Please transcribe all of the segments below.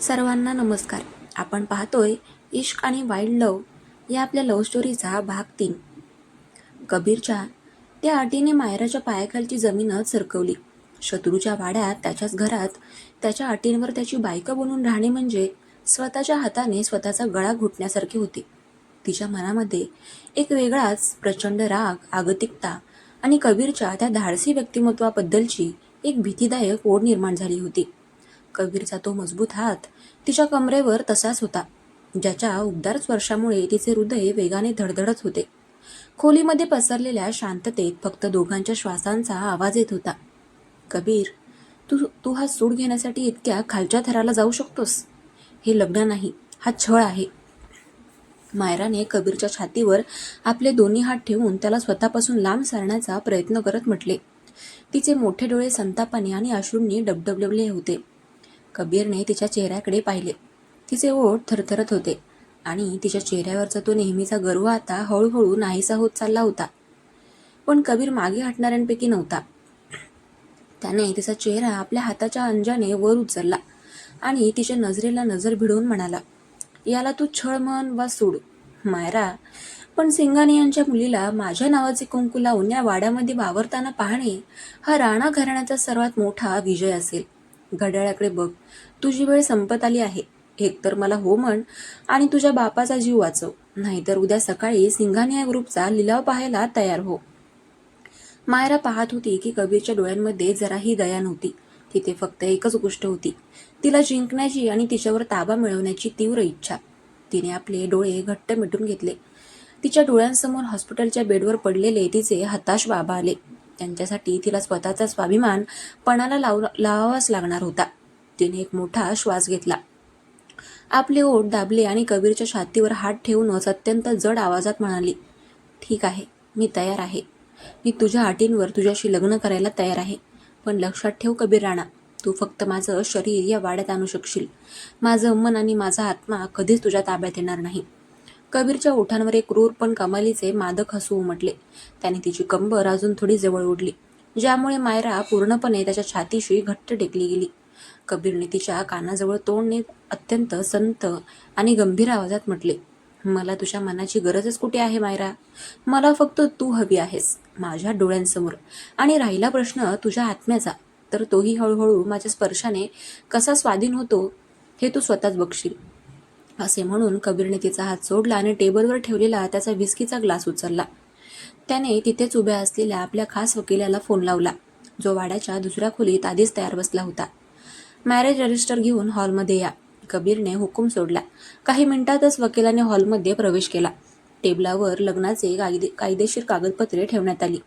सर्वांना नमस्कार. आपण पाहतोय इश्क आणि वाईल्ड लव या आपल्या लव्ह स्टोरीचा भाग 3. कबीरच्या त्या अटीने मायराच्या पायाखालची जमीनच सरकवली. शत्रूच्या वाड्यात, त्याच्याच घरात, त्याच्या अटींवर त्याची बायको बनून राहणे म्हणजे स्वतःच्या हाताने स्वतःचा गळा घुटण्यासारखे होते. तिच्या मनामध्ये एक वेगळाच प्रचंड राग, आगतिकता आणि कबीरच्या त्या धाडसी व्यक्तिमत्वाबद्दलची एक भीतीदायक ओढ निर्माण झाली होती. कबीरचा तो मजबूत हात तिच्या कमरेवर तसाच होता, ज्याच्या उबदार स्पर्शामुळे तिचे हृदय वेगाने धडधडत होते. खोलीमध्ये पसरलेल्या शांततेत फक्त दोघांच्या श्वासांचा आवाज येत होता. कबीर, तू तू हा सूड घेण्यासाठी इतक्या खालच्या थराला जाऊ शकतोस? हे लग्न नाही, हा छळ आहे. मायराने कबीरच्या छातीवर आपले दोन्ही हात ठेवून त्याला स्वतःपासून लांब सारण्याचा प्रयत्न करत म्हटले. तिचे मोठे डोळे संतापाने आणि अश्रूंनी डबडबले होते. कबीरने तिच्या चेहऱ्याकडे पाहिले. तिचे ओठ थरथरत होते आणि तिच्या चेहऱ्यावरचा तो नेहमीचा गर्व आता हळूहळू नाहीसा होत चालला होता. पण कबीर मागे हटणाऱ्यांपैकी नव्हता. त्याने तिचा चेहरा आपल्या हाताच्या अंजाने वर उचलला आणि तिच्या नजरेला नजर भिडवून म्हणाला, याला तू छळ म्हण वा सूड, मायरा, पण सिंगानियांच्या मुलीला माझ्या नावाचे कुंकू लावून या वाड्यामध्ये वावरताना पाहणे हा राणा घराण्याचा सर्वात मोठा विजय असेल. घड्याळाकडे बघ, तुझी वेळ संपत आली आहे. एकतर मला हो म्हण आणि तुझ्या बापाचा जीव वाचव, नाहीतर उद्या सकाळी सिंघानिया ग्रुपचा लिलाव पाहायला तयार हो. मायरा पाहत होती की कबीरच्या डोळ्यांमध्ये जराही दया नव्हती. तिथे फक्त एकच गोष्ट होती, तिला जिंकण्याची आणि तिच्यावर ताबा मिळवण्याची तीव्र इच्छा. तिने आपले डोळे घट्ट मिटून घेतले. तिच्या डोळ्यांसमोर हॉस्पिटलच्या बेडवर पडलेले तिचे हताश बाबा आले. त्यांच्यासाठी तिला स्वतःचा स्वाभिमान पणाला लावावाच लागणार होता. तिने एक मोठा श्वास घेतला, आपले ओठ दाबले आणि कबीरच्या छातीवर हात ठेवूनच अत्यंत जड आवाजात म्हणाली, ठीक आहे, मी तयार आहे. मी तुझ्या अटींवर तुझ्याशी लग्न करायला तयार आहे. पण लक्षात ठेव कबीर राणा, तू फक्त माझं शरीर या वाड्यात आणू शकशील. माझं मन आणि माझा आत्मा कधीच तुझ्या ताब्यात येणार नाही. कबीरच्या ओठांवर एक क्रूर पण कमालीचे मादक हसू उमटले. त्याने तिची कंबर अजून थोडी जवळ ओढली, ज्यामुळे मायरा पूर्णपणे त्याच्या छातीशी घट्ट टेकली गेली. कबीरने तिच्या कानाजवळ तोंड नेत अत्यंत संत आणि गंभीर आवाजात म्हटले, मला तुझ्या मनाची गरजच कुठे आहे मायरा? मला फक्त तू हवी आहेस, माझ्या डोळ्यांसमोर. आणि राहिला प्रश्न तुझ्या आत्म्याचा, तर तोही हळूहळू माझ्या स्पर्शाने कसा स्वाधीन होतो हे तू स्वतःच बघशील. असे म्हणून कबीरने तिचा हात सोडला आणि टेबलवर ठेवलेला त्याचा विस्कीचा ग्लास उचलला. त्याने तिथेच उभ्या असलेल्या आपल्या खास वकिलाला फोन लावला, जो वाड्याच्या दुसऱ्या खोलीत आधीच तयार बसला होता. मॅरेज रजिस्टर घेऊन हॉलमध्ये या, कबीरने हुकूम सोडला. काही मिनिटातच वकिलाने हॉलमध्ये प्रवेश केला. टेबलावर लग्नाचे कायदेशीर कागदपत्रे ठेवण्यात आली.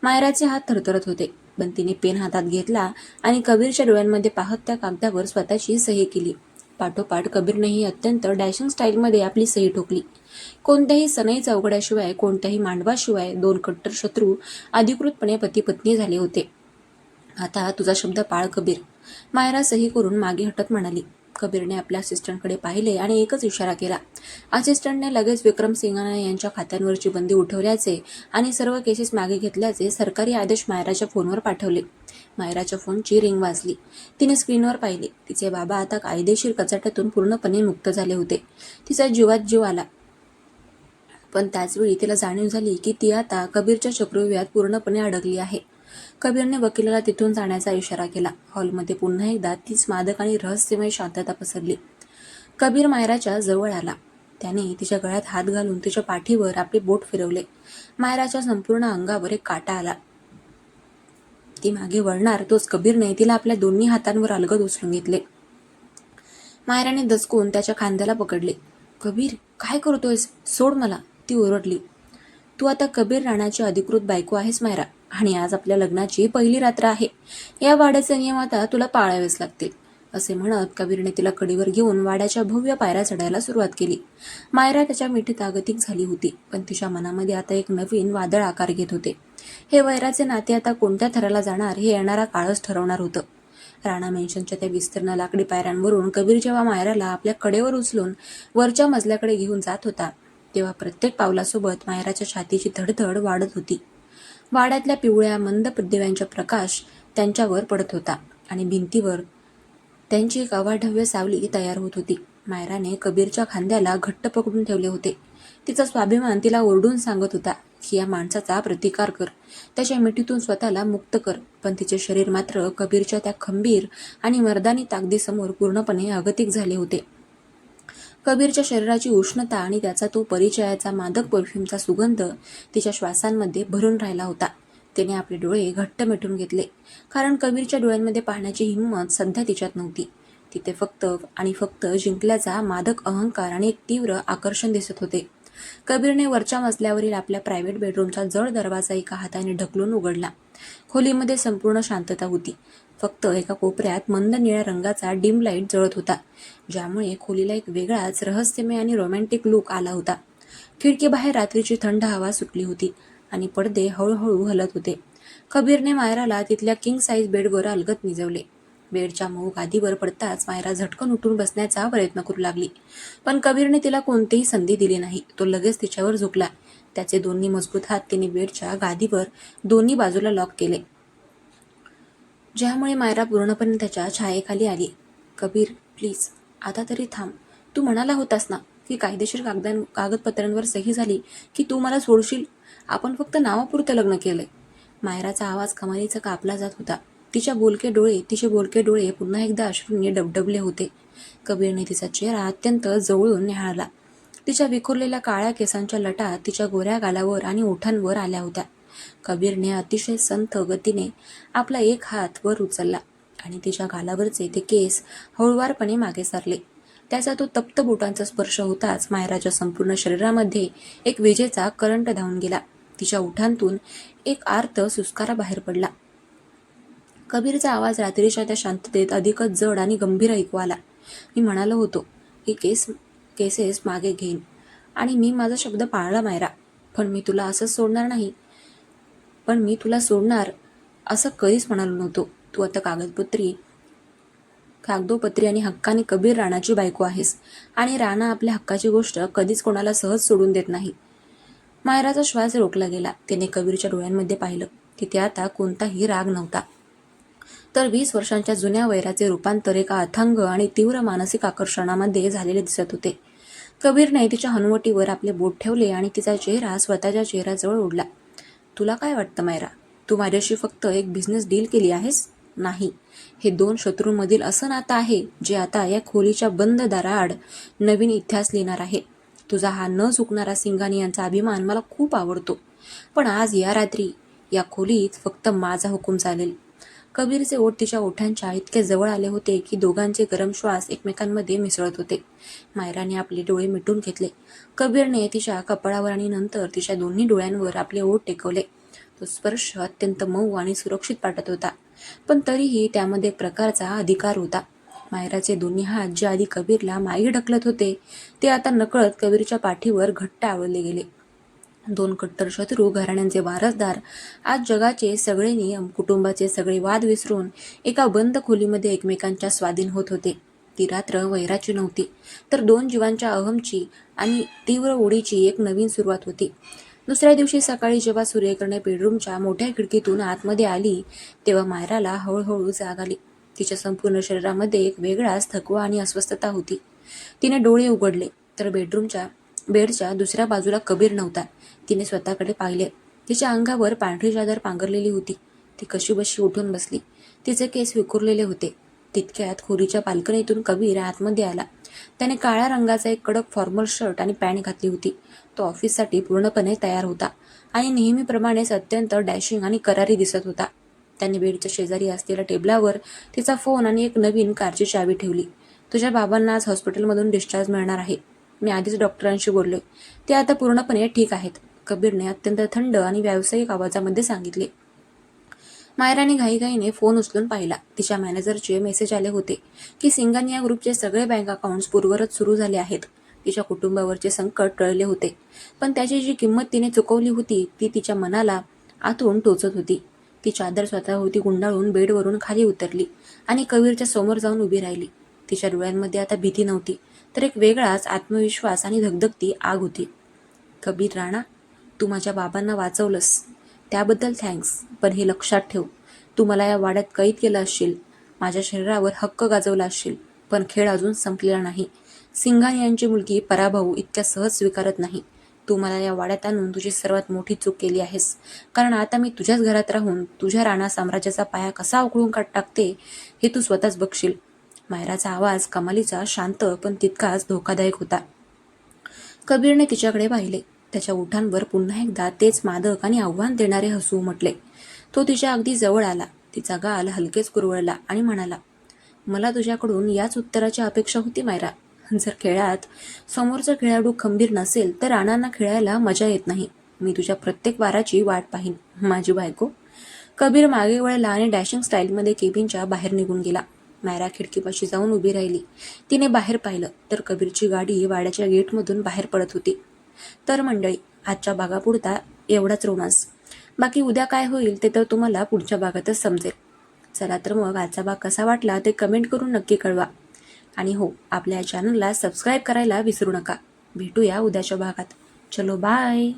मायराचे हात थरथरत होते, पण तिने पेन हातात घेतला आणि कबीरच्या डोळ्यांमध्ये पाहत त्या कागदावर स्वतःची सही केली. पाठोपाठ कबीरनेही अत्यंत डॅशिंग स्टाईलमध्ये आपली सही ठोकली. कोणत्याही सनई चौघड्याशिवाय, कोणत्याही मांडवाशिवाय दोन कट्टर शत्रू अधिकृतपणे पती पत्नी झाले होते. आता तुझा शब्द पाळ कबीर, मायरा सही करून मागे हटत म्हणाली. कबीरने आपल्या असिस्टंटकडे पाहिले आणि एकच इशारा केला. असिस्टंटने लगेच विक्रम सिंघानिया यांच्या खात्यांवरची बंदी उठवल्याचे आणि सर्व केसेस मागे घेतल्याचे सरकारी आदेश मायराच्या फोनवर पाठवले. मायराच्या फोनची रिंग वाजली. तिने स्क्रीनवर पाहिले. तिचे बाबा आता कायदेशीर कचाट्यातून पूर्णपणे मुक्त झाले होते. तिचा जीवात जीव आला. पण त्याचवेळी तिला जाणीव झाली की ती आता कबीरच्या चक्रव्यूहात पूर्णपणे अडकली आहे. कबीरने वकिलाला तिथून जाण्याचा इशारा केला. हॉलमध्ये पुन्हा एकदा तीच मादक आणि रहस्यमय शांतता पसरली. कबीर मायराच्या जवळ आला. त्याने तिच्या गळ्यात हात घालून तिच्या पाठीवर आपले बोट फिरवले. मायराच्या संपूर्ण अंगावर एक काटा आला. ती मागे वळणार तोच कबीरने तिला आपल्या दोन्ही हातांवर अलगद उचलून घेतले. मायराने दचकून त्याच्या खांद्याला पकडले. कबीर, काय करतोयस? सोड मला, ती ओरडली. तू आता कबीर राणाची अधिकृत बायको आहेस मायरा, आणि आज आपल्या लग्नाची पहिली रात्र आहे. या वाड्याचे नियम आता तुला पाळावेच लागतील. असे म्हणत कबीरने तिला कडीवर घेऊन वाड्याच्या भव्य पायऱ्या चढायला सुरुवात केली. मायरा त्याच्या मिठीत आगतिक झाली होती, पण तिच्या मनामध्ये आता एक नवीन वादळ आकार घेत होते. हे वैराचे नाते आता कोणत्या थराला जाणार हे येणारा काळच ठरवणार होतं. राणा मेन्शनच्या त्या विस्तीर्ण लाकडी पायऱ्यांवरून कबीर जेव्हा मायराला आपल्या कडेवर उचलून वरच्या मजल्याकडे घेऊन जात होता, तेव्हा प्रत्येक पावलासोबत मायराच्या छातीची धडधड वाढत होती. वाड्यातल्या पिवळ्या मंद दिव्यांचा प्रकाश त्यांच्यावर पडत होता आणि भिंतीवर त्यांची एक अवाढव्य सावली तयार होत होती. मायराने कबीरच्या खांद्याला घट्ट पकडून ठेवले होते. तिचा स्वाभिमान तिला ओरडून सांगत होता की या माणसाचा प्रतिकार कर, त्याच्या मिठीतून स्वतःला मुक्त कर. पण तिचे शरीर मात्र कबीरच्या त्या खंबीर आणि मर्दानी ताकदीसमोर पूर्णपणे अगतिक झाले होते. कबीरच्या शरीराची उष्णता आणि त्याचा तो परिचयाचा मादक परफ्यूमचा सुगंध तिच्या श्वासांमध्ये भरून राहिला होता. तिने आपले डोळे घट्ट मिटून घेतले, कारण कबीरच्या डोळ्यांमध्ये पाहण्याची हिंमत सध्या तिच्यात नव्हती. तिथे फक्त आणि फक्त जिंकल्याचा मादक अहंकार आणि एक तीव्र आकर्षण दिसत होते. कबीरने वरच्या मजल्यावरील आपल्या प्रायव्हेट बेडरूमचा जड दरवाजा एका हाताने ढकलून उघडला. खोलीमध्ये संपूर्ण शांतता होती. फक्त एका कोपऱ्यात मंद निळ्या रंगाचा डिम लाईट जळत होता, ज्यामुळे खोलीला एक वेगळाच रहस्यमय आणि रोमॅन्टिक लुक आला होता. खिडकीबाहेर रात्रीची थंड हवा सुटली होती आणि पडदे हळूहळू हलत होते. कबीरने मायराला तिथल्या किंग साईज बेडवर अलगद निजवले. बेडच्या मऊ गादीवर पडताच मायरा झटकन उठून बसण्याचा प्रयत्न करू लागली, पण कबीरने तिला कोणतीही संधी दिली नाही. तो लगेच तिच्यावर झुकला. त्याचे दोन्ही मजबूत हात तिने बेडच्या गादीवर दोन्ही बाजूला लॉक केले, ज्यामुळे मायरा पूर्णपणे त्याच्या छायेखाली आली. कबीर, प्लीज आता तरी थांब. तू म्हणाला होतास ना की कायदेशीर कागदपत्रांवर सही झाली की तू मला सोडशील. आपण फक्त नावापुरतं लग्न केलंय. मायराचा आवाज कमालीचा कापला जात होता. तिचे बोलके डोळे पुन्हा एकदा अश्रूंनी डबडबले होते. कबीरने तिचा चेहरा अत्यंत जवळून निहाळला. तिच्या विखुरलेल्या काळ्या केसांच्या लटा तिच्या गोऱ्या गालावर आणि ओठांवर आल्या होत्या. कबीरने अतिशय संथ गतीने आपला एक हात वर उचलला आणि तिच्या गालावरचे ते केस हळुवारपणे मागे सारले. त्याचा तो तप्त बोटांचा स्पर्श होताच मायराच्या संपूर्ण शरीरामध्ये एक विजेचा करंट धावून गेला. तिच्या ओठांतून एक आर्त सुस्कारा बाहेर पडला. कबीरचा आवाज रात्रीच्या त्या शांततेत अधिकच जड आणि गंभीर ऐकू आला. मी म्हणालो होतो की केसेस मागे घेईन आणि मी माझा शब्द पाळला मायरा, पण मी तुला सोडणार असं कधीच म्हणालो नव्हतो. तू आता कागदोपत्री आणि हक्काने कबीर राणाची बायको आहेस आणि राणा आपल्या हक्काची गोष्ट कधीच कोणाला सहज सोडून देत नाही. मायराचा श्वास रोखला गेला. तिने कबीरच्या डोळ्यांमध्ये पाहिलं. तिथे आता कोणताही राग नव्हता, तर 20 वर्षांच्या जुन्या वैराचे रूपांतर एका अथांग आणि तीव्र मानसिक आकर्षणामध्ये झालेले दिसत होते. कबीरने तिच्या हनुवटीवर आपले बोट ठेवले आणि तिचा चेहरा स्वतःच्या चेहऱ्याजवळ ओढला. तुला काय वाटतं मायरा? तू माझ्याशी फक्त एक बिझनेस डील केली आहेस? नाही, हे 2 शत्रूंमधील असं नातं आहे जे आता या खोलीच्या बंद दाराआड नवीन इतिहास लिहिणार आहे. तुझा हा न चुकणारा सिंघानी यांचा अभिमान मला खूप आवडतो, पण आज या रात्री या खोलीत फक्त माझा हुकूम चालेल. कबीरचे ओठ तिच्या ओठांच्या इतके जवळ आले होते की दोघांचे गरम श्वास एकमेकांमध्ये मिसळत होते. मायराने आपले डोळे मिटून घेतले. कबीरने तिच्या कपाळावर आणि नंतर तिच्या दोन्ही डोळ्यांवर आपले ओठ टेकवले. तो स्पर्श अत्यंत मऊ आणि सुरक्षित वाटत होता, पण तरीही त्यामध्ये एक प्रकारचा अधिकार होता. मायराचे दोन्ही हात जे आधी कबीरला मागे ढकलत होते ते आता नकळत कबीरच्या पाठीवर घट्ट आवळले गेले. 2 कट्टर शत्रू घराण्यांचे वारसदार आज जगाचे सगळे नियम, कुटुंबाचे सगळे वाद विसरून एका बंद खोलीमध्ये एकमेकांच्या स्वाधीन होत होते. ती रात्र वैराची नव्हती, तर 2 जीवांच्या अहमची आणि तीव्र ओढीची एक नवीन सुरुवात होती. दुसऱ्या दिवशी सकाळी जेव्हा सूर्यकिरणे बेडरूमच्या मोठ्या खिडकीतून आतमध्ये आली, तेव्हा मायराला हळूहळू जाग आली. तिच्या संपूर्ण शरीरामध्ये एक वेगळाच थकवा आणि अस्वस्थता होती. तिने डोळे उघडले तर बेडच्या दुसऱ्या बाजूला कबीर नव्हता. तिने स्वतःकडे पाहिले. तिच्या अंगावर पांढरी चादर पांघरलेली होती. ती कशीबशी उठून बसली. तिचे केस विखुरलेले होते. तितक्यात खोलीच्या बाल्कनीतून कबीर आतमध्ये आला. त्याने काळ्या रंगाचा एक कडक फॉर्मल शर्ट आणि पॅन्ट घातली होती. तो ऑफिससाठी पूर्णपणे तयार होता आणि नेहमीप्रमाणेच अत्यंत डॅशिंग आणि करारी दिसत होता. त्याने बेडच्या शेजारी असलेल्या टेबलावर तिचा फोन आणि एक नवीन कारची चावी ठेवली. तुझ्या बाबांना आज हॉस्पिटलमधून डिस्चार्ज मिळणार आहे. मी आधीच डॉक्टरांशी बोललोय. ते आता पूर्णपणे ठीक आहेत, कबीरने अत्यंत थंड आणि व्यावसायिक आवाजामध्ये सांगितले. मायराने घाईघाईने फोन उचलून पाहिला. तिच्या मॅनेजरचे मेसेज आले होते की सिंघानिया ग्रुपचे सगळे बँक अकाउंट्स पूर्ववत सुरू झाले आहेत. तिच्या कुटुंबावरचे संकट टळले होते, पण त्याची जी किंमत तिने चुकवली होती ती तिच्या मनाला आतून टोचत होती. ती चादर स्वतःभोवती गुंडाळून बेडवरून खाली उतरली आणि कबीरच्या समोर जाऊन उभी राहिली. तिच्या डोळ्यांमध्ये आता भीती नव्हती, तर एक वेगळाच आत्मविश्वास आणि धगधगती आग होती. कबीर राणा, तू माझ्या बाबांना वाचवलंस त्याबद्दल थँक्स, पण हे लक्षात ठेव, तू मला या वाड्यात कैद केलं असशील माझ्या शरीरावर हक्क गाजवला असशील, पण खेळ अजून संपलेला नाही. सिंघान यांची मुलगी पराभव इतक्या सहज स्वीकारत नाही. तू मला या वाड्यात आणून तुझी सर्वात मोठी चूक केली आहेस. कारण आता मी तुझ्याच घरात राहून तुझ्या राणा साम्राज्याचा पाया कसा उकळून टाकते हे तू स्वतःच बघशील. मायराचा आवाज कमालीचा शांत पण तितकाच धोकादायक होता. कबीरने तिच्याकडे पाहिले. त्याच्या ओठांवर पुन्हा एकदा तेच मादक आणि आव्हान देणारे हसू उमटले. तो तिच्या अगदी जवळ आला. तिचा गाल हलकेच कुरवळला आणि म्हणाला, मला तुझ्याकडून याच उत्तराची अपेक्षा होती मायरा. जर खेळात समोरचा खेळाडू खंबीर नसेल तर राणांना खेळायला मजा येत नाही. मी तुझ्या प्रत्येक वाराची वाट पाहीन, माझी बायको. कबीर मागे वळला आणि डॅशिंग स्टाईलमध्ये केबिनच्या बाहेर निघून गेला. मायरा खिडकीपाशी जाऊन उभी राहिली. तिने बाहेर पाहिलं तर कबीरची गाडी वाड्याच्या गेटमधून बाहेर पडत होती. तर मंडळी, आजच्या भागापुरता एवढाच रोमांस. बाकी उद्या काय होईल ते तर तुम्हाला पुढच्या भागातच समजेल. चला तर मग आजचा भाग कसा वाटला ते कमेंट करून नक्की कळवा. आणि हो, आपल्या चॅनलला सबस्क्राईब करायला विसरू नका. भेटूया उद्याच्या भागात. चलो बाय.